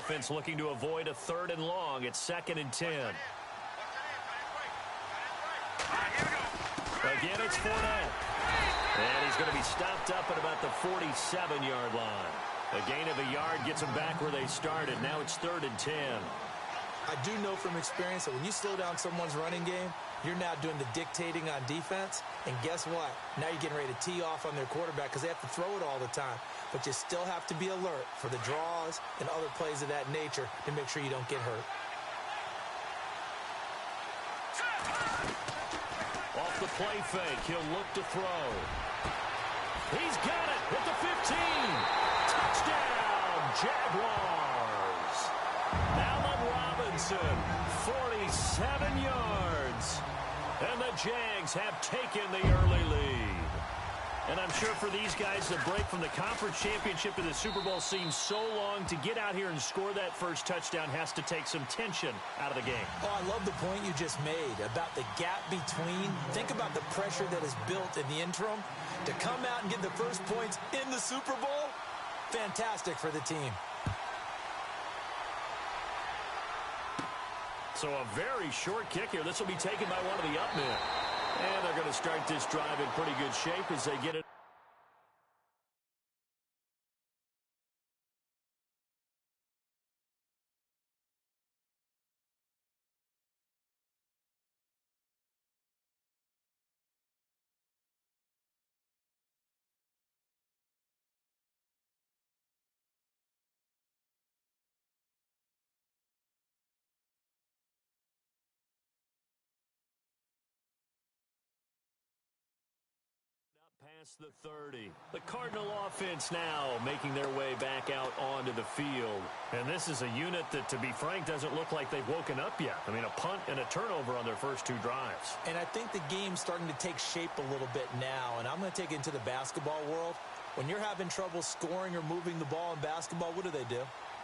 offense looking to avoid a 3rd and long. It's 2nd and 10. Again, it's Fournette. And he's going to be stopped up at about the 47-yard line. A gain of a yard gets them back where they started. Now it's 3rd and 10. I do know from experience that when you slow down someone's running game, you're now doing the dictating on defense. And guess what? Now you're getting ready to tee off on their quarterback because they have to throw it all the time. But you still have to be alert for the draws and other plays of that nature to make sure you don't get hurt. Off the play fake, he'll look to throw. He's got it at the 15. Touchdown, Jaguars. Allen Robinson, 47 yards. And the Jags have taken the early lead. And I'm sure for these guys, the break from the conference championship to the Super Bowl seems so long. To get out here and score that first touchdown has to take some tension out of the game. Oh, I love the point you just made about the gap between. Think about the pressure that is built in the interim. To come out and get the first points in the Super Bowl, fantastic for the team. So a very short kick here. This will be taken by one of the up men. And they're going to start this drive in pretty good shape as they get it. Past the 30. The Cardinal offense now making their way back out onto the field. And this is a unit that, to be frank, doesn't look like they've woken up yet. I mean, a punt and a turnover on their first 2 drives. And I think the game's starting to take shape a little bit now. And I'm going to take it into the basketball world. When you're having trouble scoring or moving the ball in basketball, what do?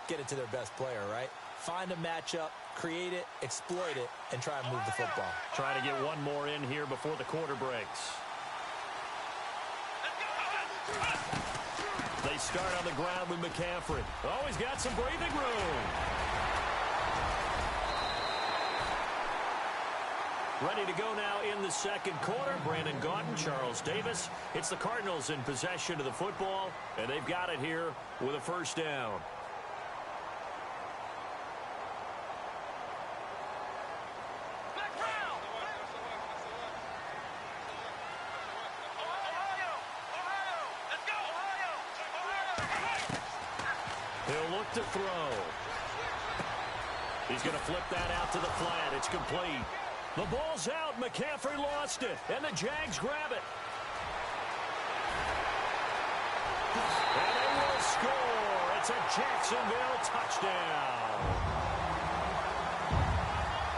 Get it to their best player, right? Find a matchup, create it, exploit it, and try and move the football. Trying to get one more in here before the quarter breaks. They start on the ground with McCaffrey. Oh, he's got some breathing room. Ready to go now in the second quarter. Brandon Gaudin, Charles Davis. It's the Cardinals in possession of the football, and they've got it here with a first down. He'll look to throw. He's going to flip that out to the flat. It's complete. The ball's out. McCaffrey lost it. And the Jags grab it. And they will score. It's a Jacksonville touchdown.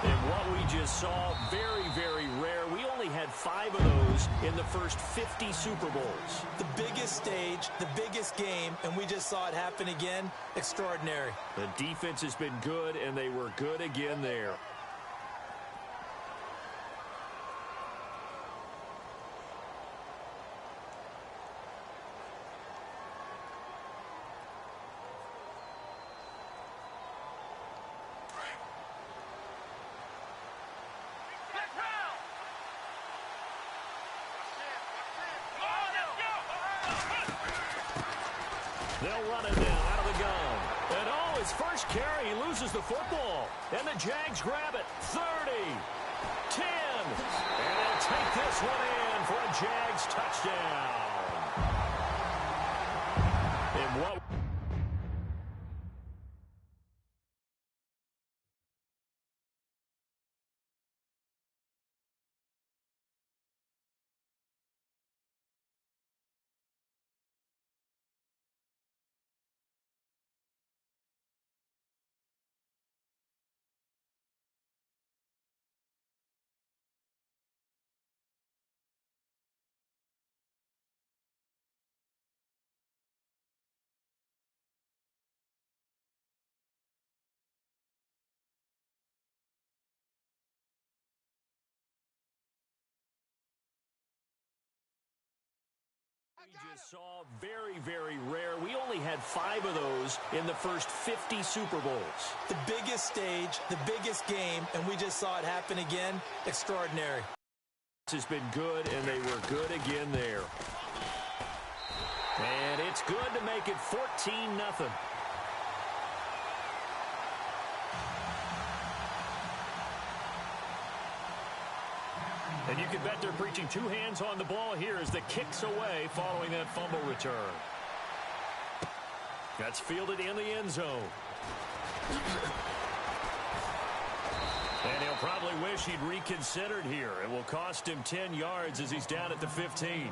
And what we just saw, very, very rare. We only had 5 of those in the first 50 Super Bowls. The biggest stage, the biggest game, and we just saw it happen again. Extraordinary. The defense has been good, and they were good again there. They'll run it now out of the gun. And oh, his first carry, he loses the football. And the Jags grab it. 30, 10. And they'll take this one in for a Jags touchdown. And what... just saw very, very rare. We only had 5 of those in the first 50 Super Bowls. The biggest stage, the biggest game, and we just saw it happen again. Extraordinary. This has been good, and they were good again there. And it's good to make it 14-0. And you can bet they're preaching 2 hands on the ball here as the kick's away following that fumble return. That's fielded in the end zone. And he'll probably wish he'd reconsidered here. It will cost him 10 yards as he's down at the 15.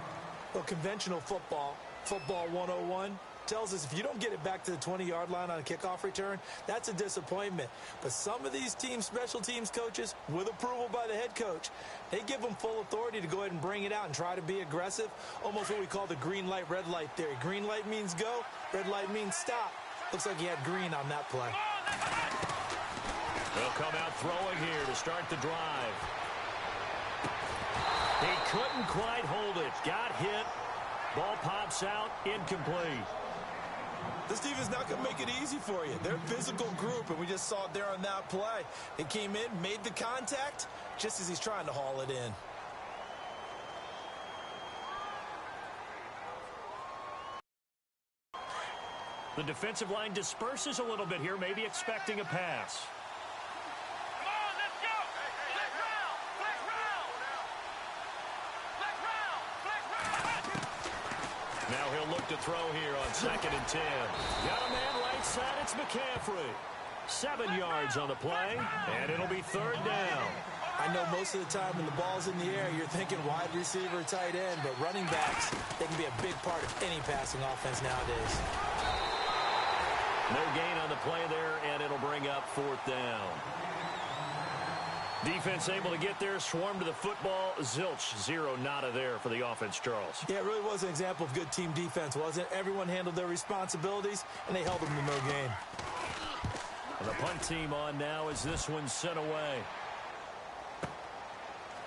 Well, conventional football 101, tells us if you don't get it back to the 20-yard line on a kickoff return, that's a disappointment. But some of these teams, special teams coaches, with approval by the head coach, they give them full authority to go ahead and bring it out and try to be aggressive, almost what we call the green light, red light theory. Green light means go, red light means stop. Looks like he had green on that play. They'll come out throwing here to start the drive. He couldn't quite hold it. Got hit. Ball pops out. Incomplete. This team is not going to make it easy for you. They're a physical group, and we just saw it there on that play. They came in, made the contact, just as he's trying to haul it in. The defensive line disperses a little bit here, maybe expecting a pass. Now he'll look to throw here on 2nd and 10. Got a man right side. It's McCaffrey. 7 yards on the play, and it'll be 3rd down. I know most of the time when the ball's in the air, you're thinking wide receiver, tight end, but running backs, they can be a big part of any passing offense nowadays. No gain on the play there, and it'll bring up 4th down. Defense able to get there, swarm to the football. Zilch, 0 nada there for the offense, Charles. Yeah, it really was an example of good team defense, wasn't it? Everyone handled their responsibilities, and they held them to no gain. And the punt team on now as this one's sent away.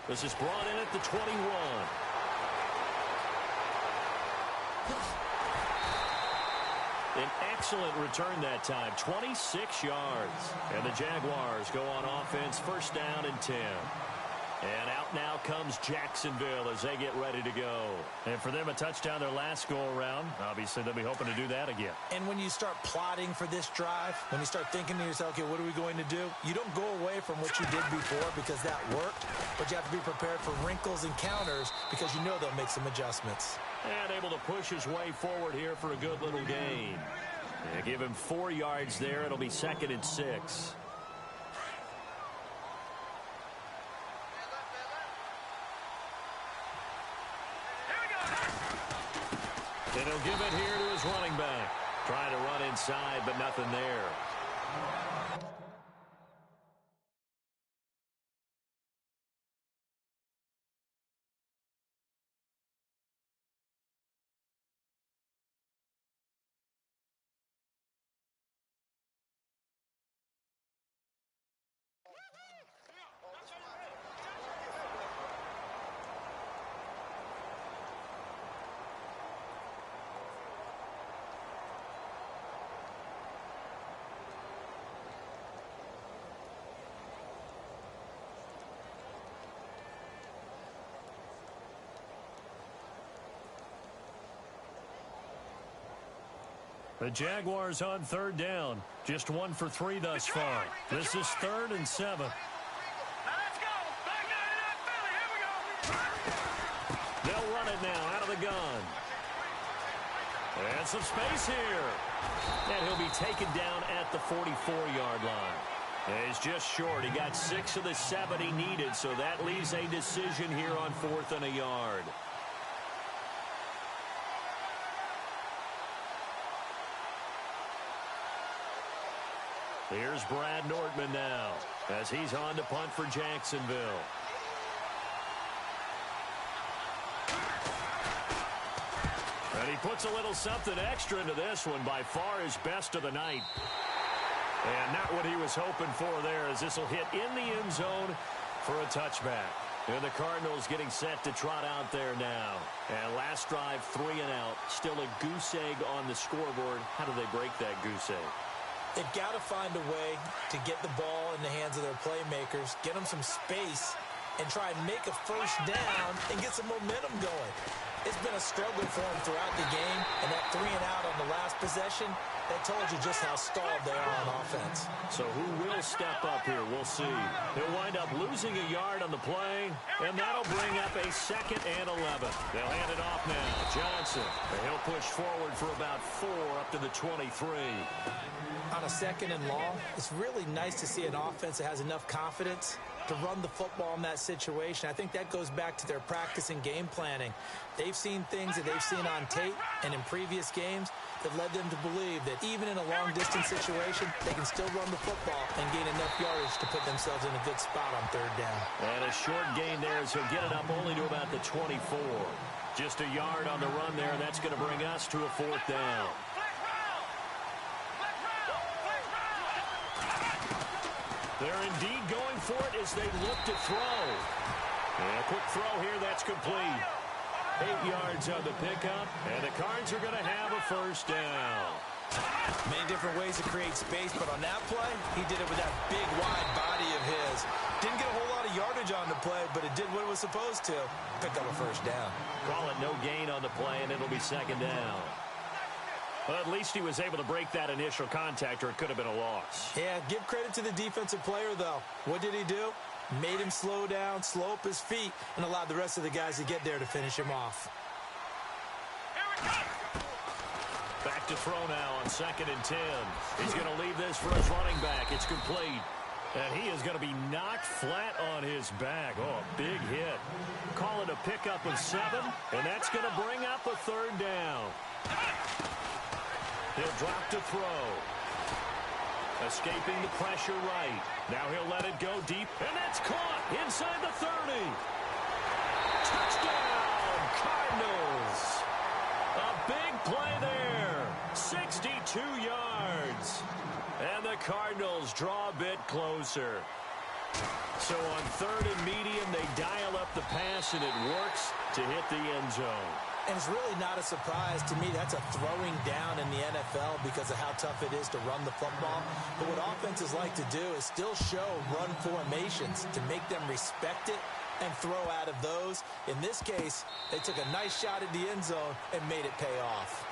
This is brought in at the 21. An excellent return that time, 26 yards. And the Jaguars go on offense, 1st down and 10. And out now comes Jacksonville as they get ready to go. And for them, a touchdown their last go-around. Obviously, they'll be hoping to do that again. And when you start plotting for this drive, when you start thinking to yourself, okay, what are we going to do? You don't go away from what you did before because that worked, but you have to be prepared for wrinkles and counters because you know they'll make some adjustments. And able to push his way forward here for a good little gain. And give him 4 yards there. It'll be 2nd and 6. And he'll give it here to his running back. Trying to run inside, but nothing there. The Jaguars on 3rd down. Just 1 for 3 thus far. This is 3rd and 7. Now let's go. Back down to that Philly. Here we go. They'll run it now out of the gun. And some space here. And he'll be taken down at the 44-yard line. He's just short. He got 6 of the 7 he needed, so that leaves a decision here on 4th and a yard. Here's Brad Nordman now as he's on to punt for Jacksonville. And he puts a little something extra into this one, by far his best of the night. And not what he was hoping for there, as this will hit in the end zone for a touchback. And the Cardinals getting set to trot out there now. And last drive, 3 and out. Still a goose egg on the scoreboard. How do they break that goose egg? They've got to find a way to get the ball in the hands of their playmakers, get them some space, and try and make a first down and get some momentum going. It's been a struggle for them throughout the game, and that 3 and out on the last possession, that told you just how stalled they are on offense. So who will step up here? We'll see. He'll wind up losing a yard on the play, and that'll bring up a 2nd and 11. They'll hand it off now. Johnson, and he'll push forward for about 4 up to the 23. On a 2nd and long, it's really nice to see an offense that has enough confidence to run the football in that situation. I think that goes back to their practice and game planning. They've seen things that they've seen on tape and in previous games that led them to believe that even in a long-distance situation, they can still run the football and gain enough yardage to put themselves in a good spot on 3rd down. And a short gain there, so get it up only to about the 24. Just a yard on the run there. That's going to bring us to a 4th down. They're indeed going for it as they look to throw. And a quick throw here, that's complete. 8 yards on the pickup, and the Cards are going to have a first down. Many different ways to create space, but on that play, he did it with that big, wide body of his. Didn't get a whole lot of yardage on the play, but it did what it was supposed to. Pick up a first down. Call it no gain on the play, and it'll be 2nd down. Well, at least he was able to break that initial contact, or it could have been a loss. Yeah, give credit to the defensive player, though. What did he do? Made him slow down, slow up his feet, and allowed the rest of the guys to get there to finish him off. Back to throw now on 2nd and 10. He's going to leave this for his running back. It's complete. And he is going to be knocked flat on his back. Oh, a big hit. Call it a pickup of 7, and that's going to bring up a 3rd down. He'll drop to throw. Escaping the pressure right. Now he'll let it go deep, and that's caught inside the 30. Touchdown, Cardinals. A big play there. 62 yards. And the Cardinals draw a bit closer. So on 3rd and medium, they dial up the pass, and it works to hit the end zone. And it's really not a surprise to me. That's a throwing down in the NFL because of how tough it is to run the football. But what offenses like to do is still show run formations to make them respect it and throw out of those. In this case, they took a nice shot at the end zone and made it pay off.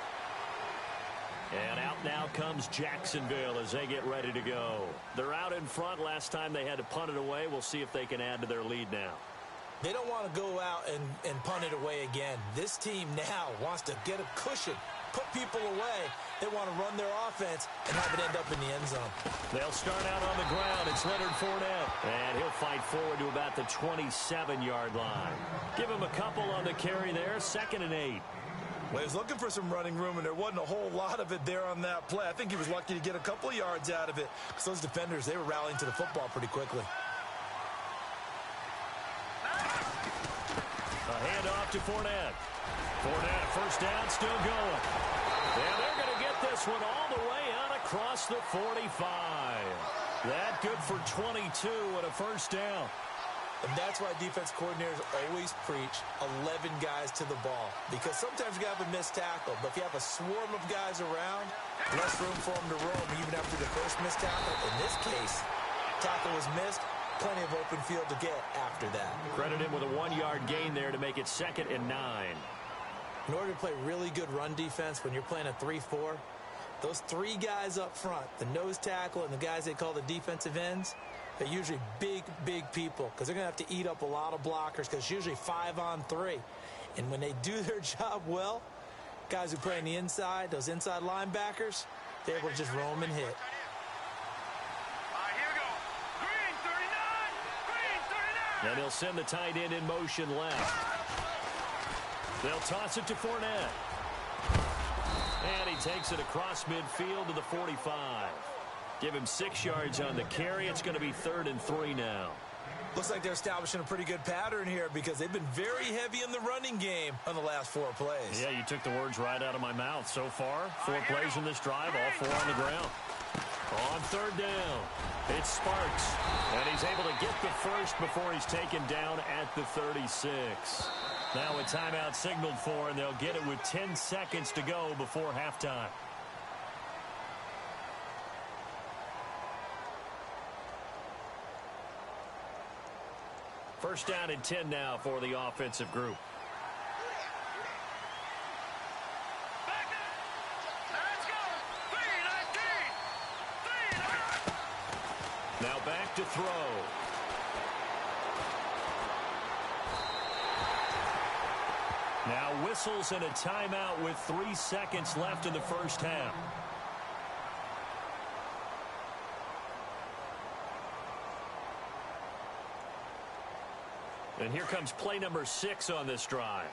And out now comes Jacksonville as they get ready to go. They're out in front. Last time they had to punt it away. We'll see if they can add to their lead now. They don't want to go out and punt it away again. This team now wants to get a cushion, put people away. They want to run their offense and have it end up in the end zone. They'll start out on the ground. It's Leonard Fournette. And he'll fight forward to about the 27-yard line. Give him a couple on the carry there. 2nd and 8. Well, he was looking for some running room, and there wasn't a whole lot of it there on that play. I think he was lucky to get a couple of yards out of it because those defenders, they were rallying to the football pretty quickly. A handoff to Fournette. Fournette, first down, still going. And they're going to get this one all the way out across the 45. That good for 22 and a first down. And that's why defense coordinators always preach 11 guys to the ball. Because sometimes you have a missed tackle, but if you have a swarm of guys around, less room for them to roam even after the first missed tackle. In this case, tackle was missed. Plenty of open field to get after that. Credit him with a 1-yard gain there to make it 2nd and 9. In order to play really good run defense when you're playing a 3-4, those 3 guys up front, the nose tackle and the guys they call the defensive ends, they're usually big, big people because they're going to have to eat up a lot of blockers because it's usually 5-on-3. And when they do their job well, guys who play on the inside, those inside linebackers, they're able to just roam and hit. And he'll send the tight end in motion left. They'll toss it to Fournette. And he takes it across midfield to the 45. Give him 6 yards on the carry. It's going to be 3rd and 3 now. Looks like they're establishing a pretty good pattern here because they've been very heavy in the running game on the last 4 plays. Yeah, you took the words right out of my mouth. So far, 4 plays in this drive, all 4 on the ground. On 3rd down. It sparks, and he's able to get the first before he's taken down at the 36. Now a timeout signaled for, and they'll get it with 10 seconds to go before halftime. First down and 10 now for the offensive group. Now back to throw. Now whistles and a timeout with 3 seconds left in the first half. And here comes play number 6 on this drive.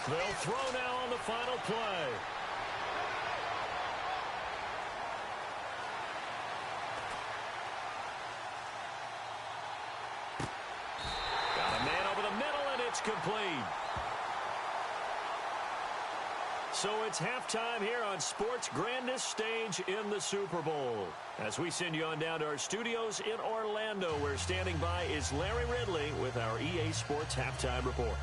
They'll throw now on the final play. Got a man over the middle, and it's complete. So it's halftime here on sports' grandest stage in the Super Bowl. As we send you on down to our studios in Orlando, where standing by is Larry Ridley with our EA Sports Halftime Report.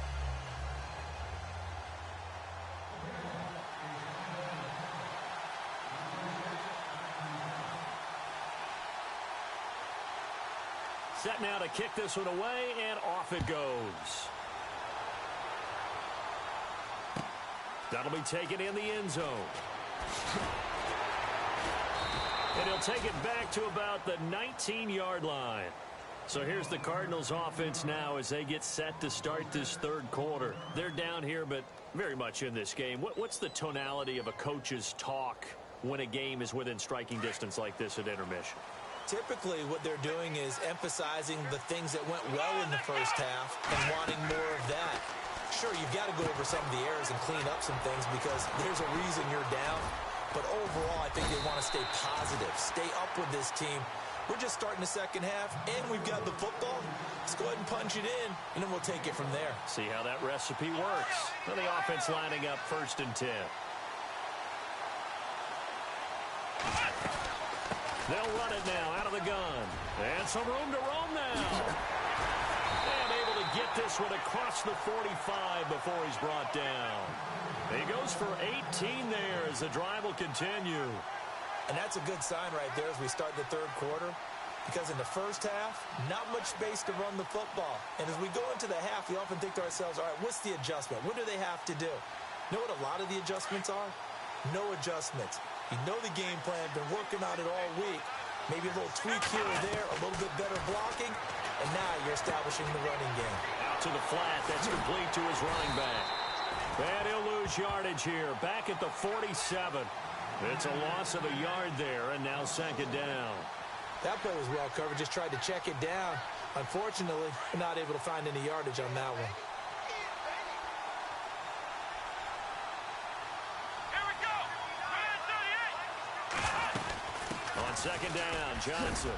Set now to kick this one away, and off it goes. That'll be taken in the end zone. And he'll take it back to about the 19-yard line. So here's the Cardinals offense now as they get set to start this third quarter. They're down here, but very much in this game. What's the tonality of a coach's talk when a game is within striking distance like this at intermission? Typically, what they're doing is emphasizing the things that went well in the first half and wanting more of that. Sure, you've got to go over some of the errors and clean up some things because there's a reason you're down. But overall, I think they want to stay positive, stay up with this team. We're just starting the second half, and we've got the football. Let's go ahead and punch it in, and then we'll take it from there. See how that recipe works. And the offense lining up 1st and 10. They'll run it now out of the gun. And some room to roam now. And able to get this one across the 45 before he's brought down. He goes for 18 there as the drive will continue. And that's a good sign right there as we start the third quarter. Because in the first half, not much space to run the football. And as we go into the half, we often think to ourselves, all right, what's the adjustment? What do they have to do? You know what a lot of the adjustments are? No adjustments. You know the game plan, been working on it all week. Maybe a little tweak here or there, a little bit better blocking, and now you're establishing the running game. Out to the flat, that's complete to his running back. And he'll lose yardage here, back at the 47. It's a loss of a yard there, and now second down. That play was well covered, just tried to check it down. Unfortunately, not able to find any yardage on that one. Second down, Johnson.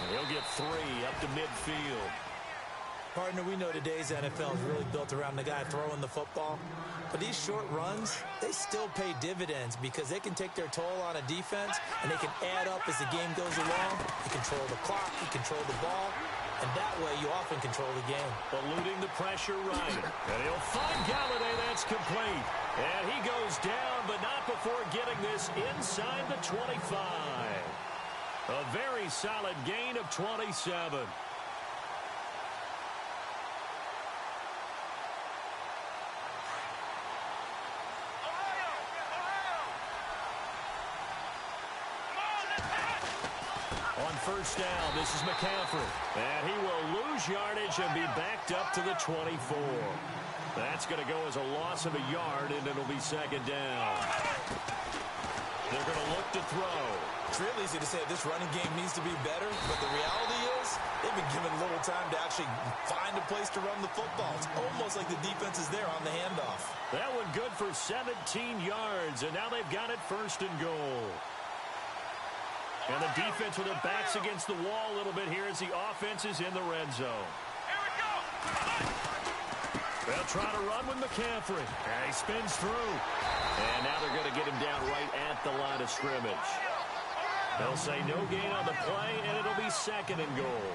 He'll get 3 up to midfield. Partner, we know today's NFL is really built around the guy throwing the football. But these short runs, they still pay dividends because they can take their toll on a defense and they can add up as the game goes along. You control the clock, you control the ball, and that way you often control the game. Eluding the pressure right. And he'll find Galladay. That's complete. And he goes down, but not before getting this inside the 25. A very solid gain of 27. On first down, this is McCaffrey. And he will lose yardage and be backed up to the 24. That's going to go as a loss of a yard, and it'll be second down. They're going to look to throw. It's real easy to say this running game needs to be better, but the reality is they've been given little time to actually find a place to run the football. It's almost like the defense is there on the handoff. That one good for 17 yards, and now they've got it 1st and goal. And the defense with their backs against the wall a little bit here as the offense is in the red zone. They'll try to run with McCaffrey. And he spins through. And now they're going to get him down right at the line of scrimmage. They'll say no gain on the play, and it'll be 2nd and goal.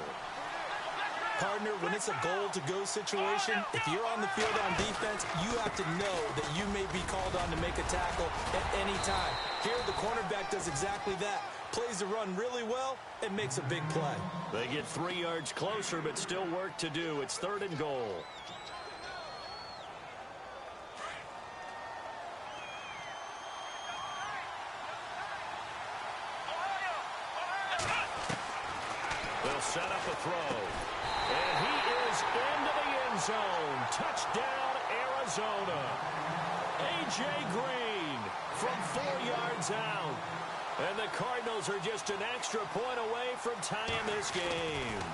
Partner, when it's a goal-to-go situation, if you're on the field on defense, you have to know that you may be called on to make a tackle at any time. Here, the cornerback does exactly that. Plays the run really well and makes a big play. They get 3 yards closer, but still work to do. It's 3rd and goal. They'll set up a throw. And he is into the end zone. Touchdown, Arizona. A.J. Green from 4 yards out. And the Cardinals are just an extra point away from tying this game.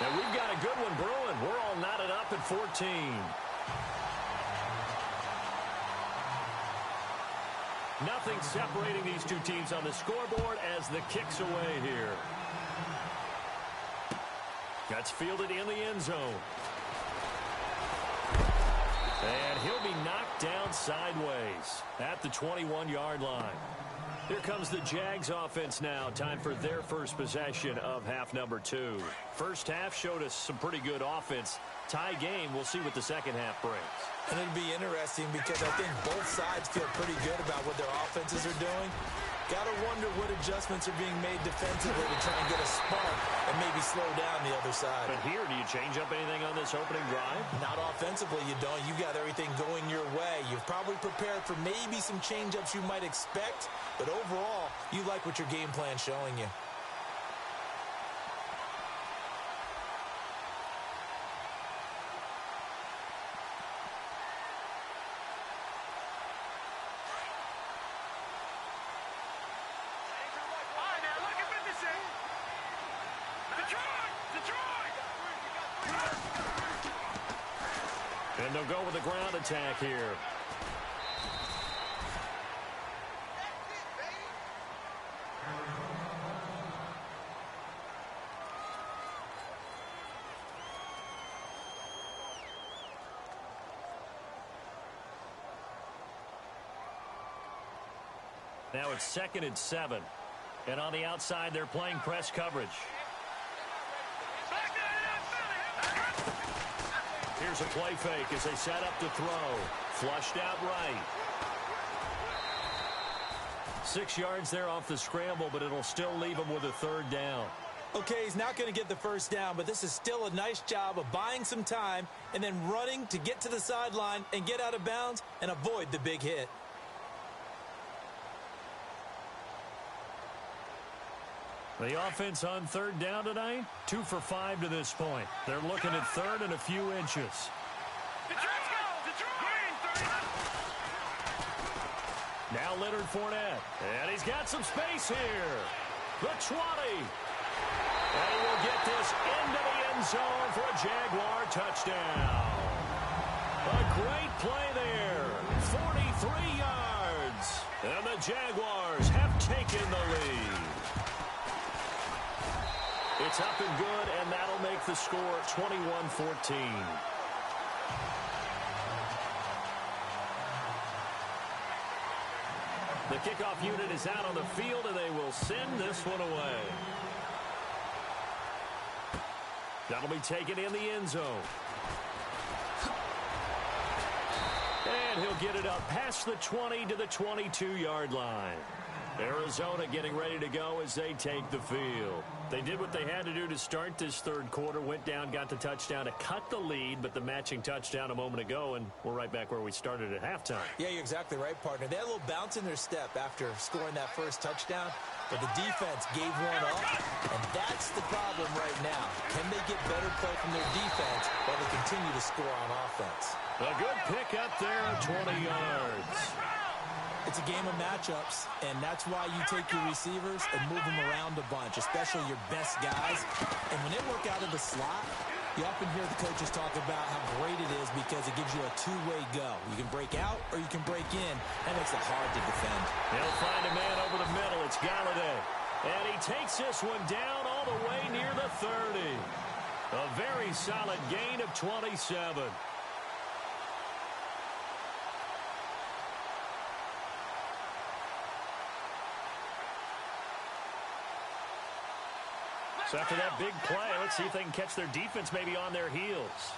And we've got a good one brewing. We're all knotted up at 14. Nothing separating these two teams on the scoreboard as the kick's away here. That's fielded in the end zone. And he'll be knocked down sideways at the 21-yard line. Here comes the Jags offense now. Time for their first possession of half number 2. First half showed us some pretty good offense. Tie game, we'll see what the second half brings. And it'll be interesting because I think both sides feel pretty good about what their offenses are doing. Got to wonder what adjustments are being made defensively to try and get a spark and maybe slow down the other side. But here, do you change up anything on this opening drive? Not offensively, you don't. You got everything going your way. You've probably prepared for maybe some change-ups you might expect, but overall, you like what your game plan's showing you. And they'll go with the ground attack here. Now it's 2nd and 7. And on the outside, they're playing press coverage. Here's a play fake as they set up to throw. Flushed out right. 6 yards there off the scramble, but it'll still leave him with a 3rd down. Okay, he's not going to get the first down, but this is still a nice job of buying some time and then running to get to the sideline and get out of bounds and avoid the big hit. The offense on 3rd down tonight, 2 for 5 to this point. They're looking at 3rd and a few inches. Now Leonard Fournette. And he's got some space here. The 20. And he will get this into the end zone for a Jaguar touchdown. A great play there. 43 yards. And the Jaguars have taken the lead. It's up and good, and that'll make the score 21-14. The kickoff unit is out on the field, and they will send this one away. That'll be taken in the end zone. And he'll get it up past the 20 to the 22-yard line. Arizona getting ready to go as they take the field. They did what they had to do to start this 3rd quarter, went down, got the touchdown to cut the lead, but the matching touchdown a moment ago, and we're right back where we started at halftime. Yeah, you're exactly right, partner. They had a little bounce in their step after scoring that first touchdown, but the defense gave one up, and that's the problem right now. Can they get better play from their defense while they continue to score on offense? A good pick up there at 20 yards. It's a game of matchups, and that's why you take your receivers and move them around a bunch, especially your best guys. And when they work out of the slot, you often hear the coaches talk about how great it is because it gives you a two-way go. You can break out or you can break in. That makes it hard to defend. He'll find a man over the middle. It's Galladay. And he takes this one down all the way near the 30. A very solid gain of 27. So after that big play, let's see if they can catch their defense maybe on their heels.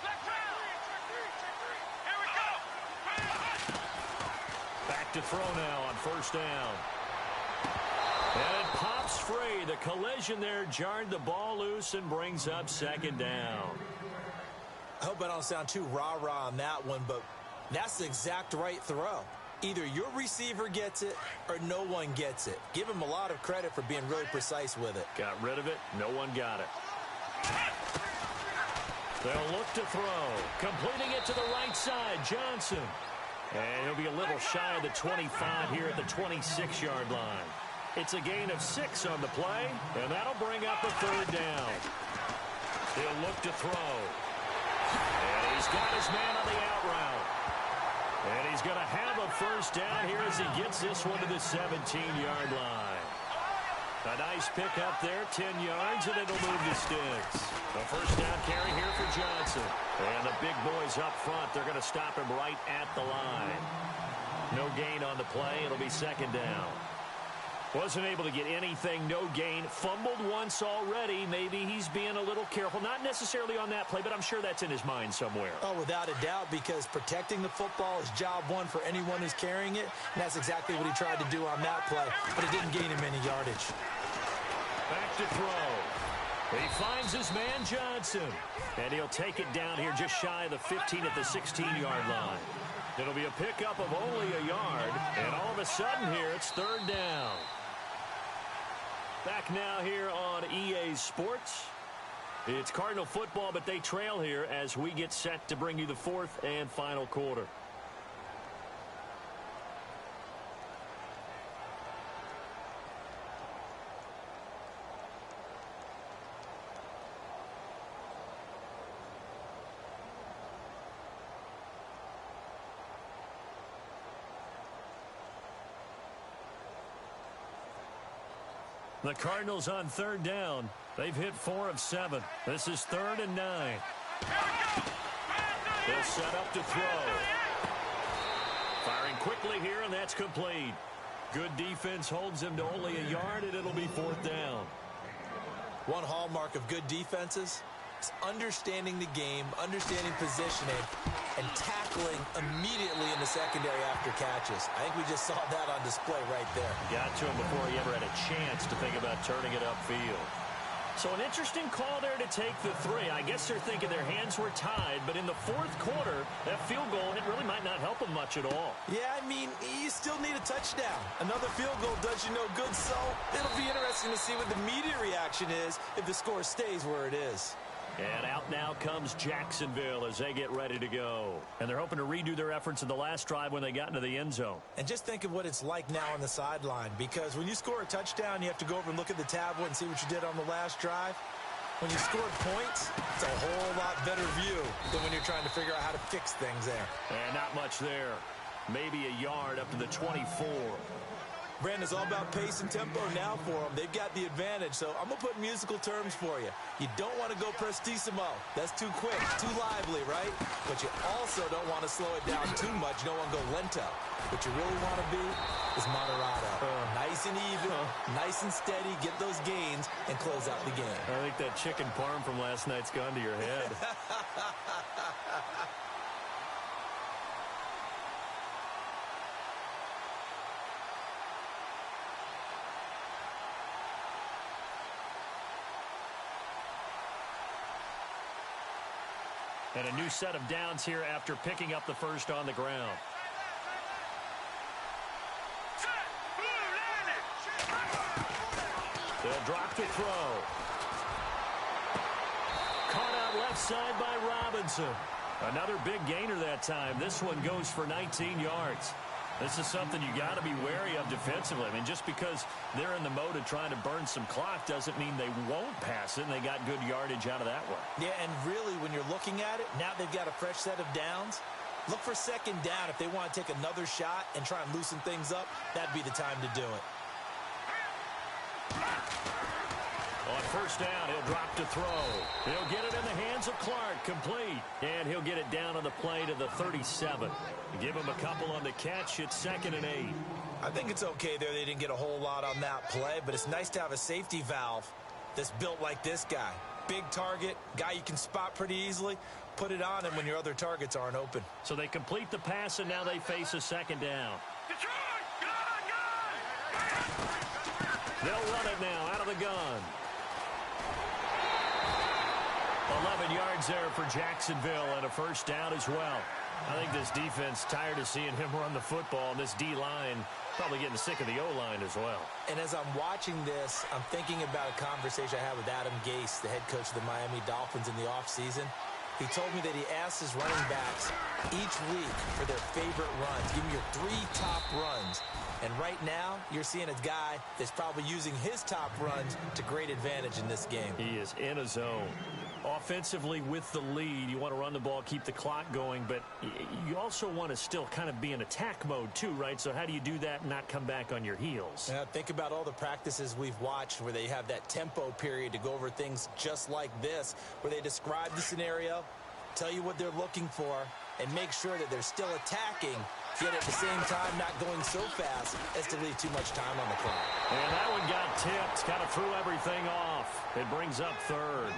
Back to throw now on first down. And it pops free. The collision there jarred the ball loose and brings up second down. I hope I don't sound too rah-rah on that one, but that's the exact right throw. Either your receiver gets it or no one gets it. Give him a lot of credit for being really precise with it. Got rid of it. No one got it. They'll look to throw. Completing it to the right side. Johnson. And he'll be a little shy of the 25 here at the 26-yard line. It's a gain of 6 on the play, and that'll bring up a third down. He'll look to throw. And he's got his man on the out route. And he's going to have a first down here as he gets this one to the 17-yard line. A nice pick up there, 10 yards, and it'll move the sticks. A first down carry here for Johnson. And the big boys up front, they're going to stop him right at the line. No gain on the play. It'll be second down. Wasn't able to get anything, no gain. Fumbled once already. Maybe he's being a little careful. Not necessarily on that play, but I'm sure that's in his mind somewhere. Oh, without a doubt, because protecting the football is job one for anyone who's carrying it. And that's exactly what he tried to do on that play, but it didn't gain him any yardage. Back to throw. He finds his man Johnson. And he'll take it down here just shy of the 15 at the 16-yard line. It'll be a pickup of only a yard. And all of a sudden here, it's third down. Back now here on EA Sports. It's Cardinal football, but they trail here as we get set to bring you the fourth and final quarter. The Cardinals on third down. They've hit 4 of 7. This is 3rd and 9. They'll set up to throw. Firing quickly here, and that's complete. Good defense holds him to only a yard, and it'll be 4th down. One hallmark of good defenses is understanding the game, understanding positioning, and tackling immediately in the secondary after catches. I think we just saw that on display right there. Got to him before he ever had a chance to think about turning it upfield. So an interesting call there to take the 3. I guess they're thinking their hands were tied, but in the 4th quarter, that field goal, it really might not help them much at all. Yeah, I mean, you still need a touchdown. Another field goal does you no good, so it'll be interesting to see what the media reaction is if the score stays where it is. And out now comes Jacksonville as they get ready to go. And they're hoping to redo their efforts in the last drive when they got into the end zone. And just think of what it's like now on the sideline, because when you score a touchdown, you have to go over and look at the tablet and see what you did on the last drive. When you scored points, it's a whole lot better view than when you're trying to figure out how to fix things there. And not much there. Maybe a yard up to the 24. Brandon, it's all about pace and tempo now for them. They've got the advantage, so I'm going to put musical terms for you. You don't want to go prestissimo. That's too quick, too lively, right? But you also don't want to slow it down too much. You don't want to go lento. What you really want to be is moderato. Nice and even, nice and steady, get those gains, and close out the game. I think that chicken parm from last night's gone to your head. And a new set of downs here after picking up the first on the ground. They'll drop to throw. Caught out left side by Robinson. Another big gainer that time. This one goes for 19 yards. This is something you got to be wary of defensively. I mean, just because they're in the mode of trying to burn some clock doesn't mean they won't pass it, and they got good yardage out of that one. Yeah, and really, when you're looking at it, now they've got a fresh set of downs. Look for second down. If they want to take another shot and try and loosen things up, that'd be the time to do it. On first down, he'll drop to throw. He'll get it in the hands of Clark, complete. And he'll get it down on the play to the 37. Give him a couple on the catch. It's 2nd and 8. I think it's okay there. They didn't get a whole lot on that play, but it's nice to have a safety valve that's built like this guy. Big target, guy you can spot pretty easily. Put it on him when your other targets aren't open. So they complete the pass, and now they face a 2nd down. They'll run it now out of the gun. 11 yards there for Jacksonville and a first down as well. I think this defense tired of seeing him run the football, and this D-line probably getting sick of the O-line as well. And as I'm watching this, I'm thinking about a conversation I had with Adam Gase, the head coach of the Miami Dolphins in the offseason. He told me that he asked his running backs each week for their favorite runs. Give me your 3 top runs. And right now, you're seeing a guy that's probably using his top runs to great advantage in this game. He is in a zone. Offensively with the lead, you want to run the ball, keep the clock going, but you also want to still kind of be in attack mode too, right? So how do you do that and not come back on your heels? Yeah, think about all the practices we've watched where they have that tempo period to go over things just like this, where they describe the scenario, tell you what they're looking for, and make sure that they're still attacking, yet at the same time not going so fast as to leave too much time on the clock. And that one got tipped, kind of threw everything off. It brings up 3rd.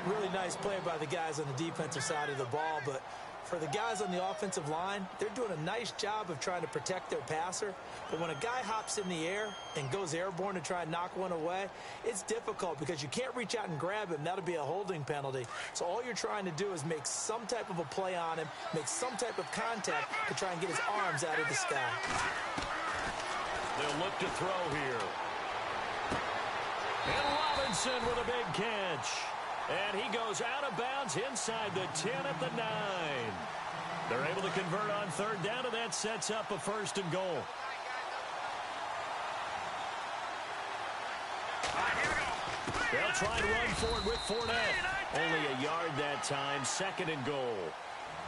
Really nice play by the guys on the defensive side of the ball, but for the guys on the offensive line, they're doing a nice job of trying to protect their passer. But when a guy hops in the air and goes airborne to try and knock one away, it's difficult because you can't reach out and grab him. That'll be a holding penalty. So all you're trying to do is make some type of a play on him, make some type of contact to try and get his arms out of the sky. They'll look to throw here. And Robinson with a big catch. And he goes out of bounds inside the 10 at the 9. They're able to convert on 3rd down, and that sets up a 1st and goal. They'll try and run forward with Fournette. Only a yard that time, 2nd and goal.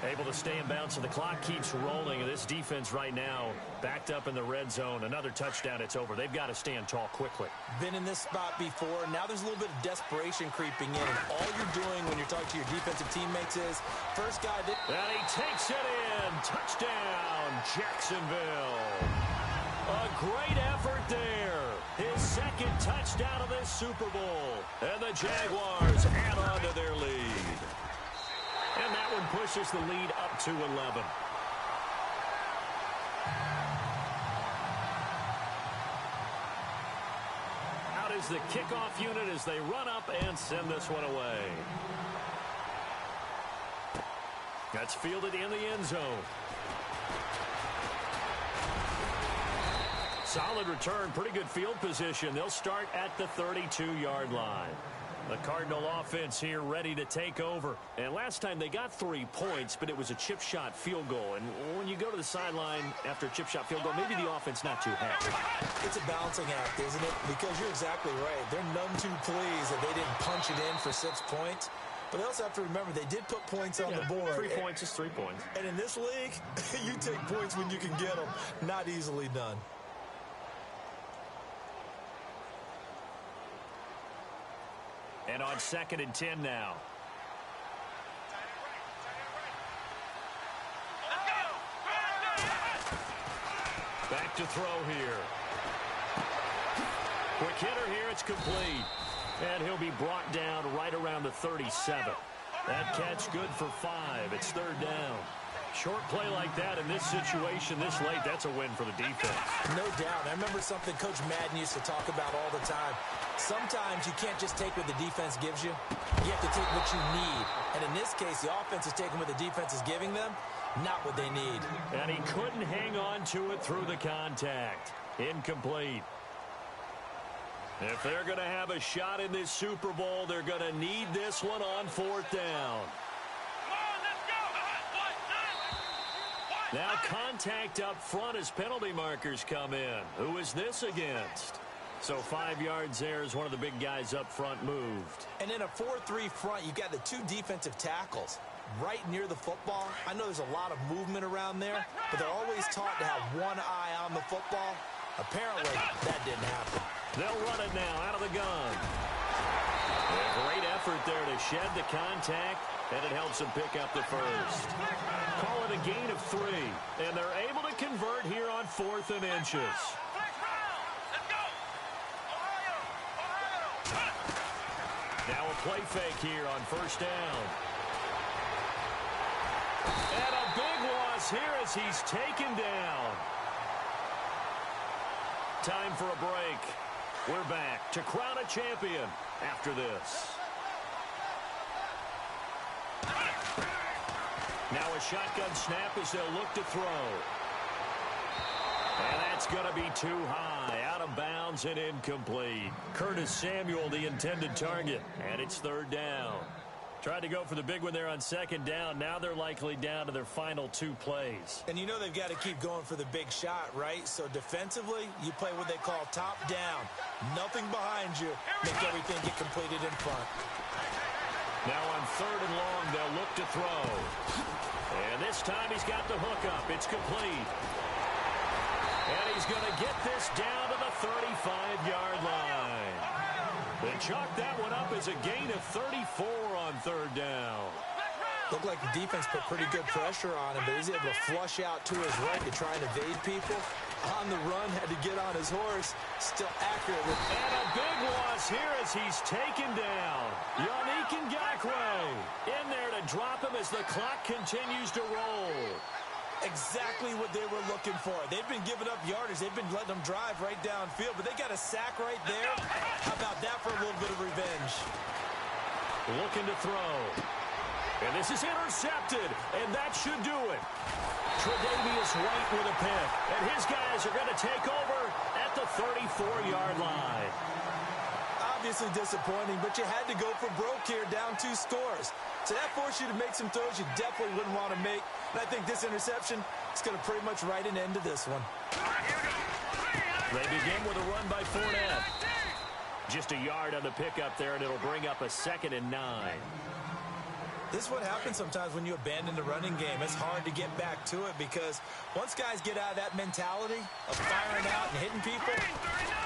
Able to stay in bounds, so the clock keeps rolling. This defense right now backed up in the red zone. Another touchdown, it's over. They've got to stand tall quickly. Been in this spot before. Now there's a little bit of desperation creeping in. And all you're doing when you're talking to your defensive teammates is, first guy did. And he takes it in. Touchdown, Jacksonville. A great effort there. His 2nd touchdown of this Super Bowl. And the Jaguars add on to their lead. And that one pushes the lead up to 11. Out is the kickoff unit as they run up and send this one away. That's fielded in the end zone. Solid return, pretty good field position. They'll start at the 32-yard line. The Cardinal offense here ready to take over. And last time they got 3 points, but it was a chip shot field goal. And when you go to the sideline after a chip shot field goal, maybe the offense not too happy. It's a balancing act, isn't it? Because you're exactly right. They're none too pleased that they didn't punch it in for 6 points. But they also have to remember they did put points on the board. 3 points is 3 points. And in this league, you take points when you can get them. Not easily done. And on 2nd and 10 now. Back to throw here. Quick hitter here, it's complete. And he'll be brought down right around the 37. That catch good for 5. It's 3rd down. Short play like that in this situation this late, that's a win for the defense. No doubt. I remember something Coach Madden used to talk about all the time. Sometimes you can't just take what the defense gives you. You have to take what you need. And in this case, the offense is taking what the defense is giving them, not what they need. And he couldn't hang on to it through the contact. Incomplete. If they're going to have a shot in this Super Bowl, they're going to need this one on 4th down. Now contact up front as penalty markers come in. Who is this against? So 5 yards there as one of the big guys up front moved. And in a 4-3 front, you've got the 2 defensive tackles right near the football. I know there's a lot of movement around there, but they're always taught to have one eye on the football. Apparently, that didn't happen. They'll run it now out of the gun. A great effort there to shed the contact, and it helps them pick up the first. Call it a gain of 3, and they're able to convert here on 4th and inches. Now a play fake here on first down. And a big loss here as he's taken down. Time for a break. We're back to crown a champion after this. Now a shotgun snap as they'll look to throw. And that's going to be too high, out of bounds and incomplete. Curtis Samuel, the intended target, and it's 3rd down. Tried to go for the big one there on 2nd down. Now they're likely down to their final 2 plays. And you know they've got to keep going for the big shot, right? So defensively, you play what they call top down. Nothing behind you. Make everything get completed in front. Now on 3rd and long, they'll look to throw. And this time he's got the hook up. It's complete. And he's going to get this down to the 35-yard line. They chalk that one up as a gain of 34 on 3rd down. Looked like the defense put pretty good pressure on him, but he's able to flush out to his right to try and evade people. On the run, had to get on his horse. Still accurate. And a big loss here as he's taken down. Yannick Ngakoue in there to drop him as the clock continues to roll. Exactly what they were looking for. They've been giving up yardage. They've been letting them drive right downfield, but they got a sack right there. How about that for a little bit of revenge? Looking to throw. And this is intercepted, and that should do it. Tre'Davious White with a pick, and his guys are going to take over at the 34-yard line. Obviously disappointing, but you had to go for broke here, down 2 scores. So that forced you to make some throws you definitely wouldn't want to make. And I think this interception is going to pretty much write an end to this one. They begin with a run by Fournette. Just a yard on the pickup there, and it'll bring up a 2nd and 9. This is what happens sometimes when you abandon the running game. It's hard to get back to it because once guys get out of that mentality of firing out and hitting people,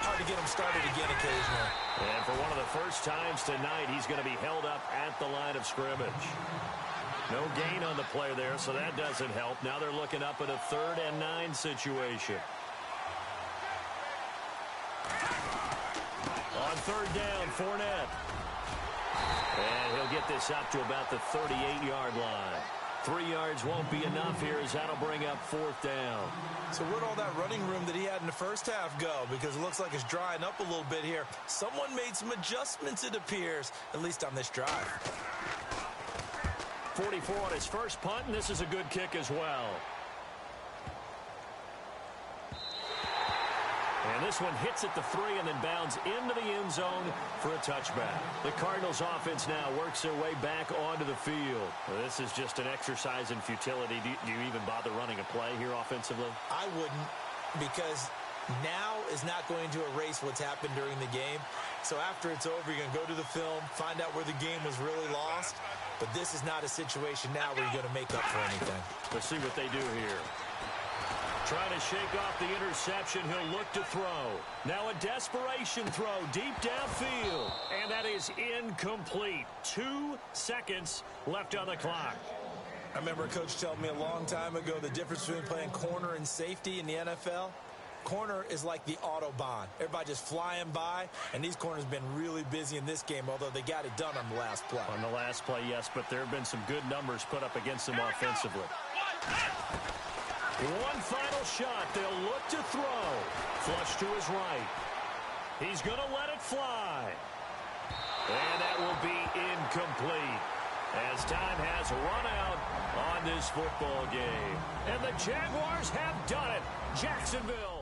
hard to get them started again occasionally. And for one of the first times tonight, he's going to be held up at the line of scrimmage. No gain on the play there, so that doesn't help. Now they're looking up at a 3rd and 9 situation. On 3rd down, Fournette. And he'll get this up to about the 38-yard line. 3 yards won't be enough here as that'll bring up 4th down. So where'd all that running room that he had in the first half go? Because it looks like it's drying up a little bit here. Someone made some adjustments, it appears, at least on this drive. 44 on his first punt, and this is a good kick as well. And this one hits at the 3 and then bounds into the end zone for a touchback. The Cardinals offense now works their way back onto the field. This is just an exercise in futility. Do you even bother running a play here offensively? I wouldn't, because now is not going to erase what's happened during the game. So after it's over, you're going to go to the film, find out where the game was really lost. But this is not a situation now where you're going to make up for anything. Let's see what they do here. Trying to shake off the interception. He'll look to throw. Now a desperation throw deep downfield. And that is incomplete. 2 seconds left on the clock. I remember a coach telling me a long time ago the difference between playing corner and safety in the NFL. Corner is like the Autobahn. Everybody just flying by, and these corners have been really busy in this game, although they got it done on the last play. On the last play, yes, but there have been some good numbers put up against them offensively. One final shot. They'll look to throw. Flush to his right. He's going to let it fly. And that will be incomplete as time has run out on this football game. And the Jaguars have done it. Jacksonville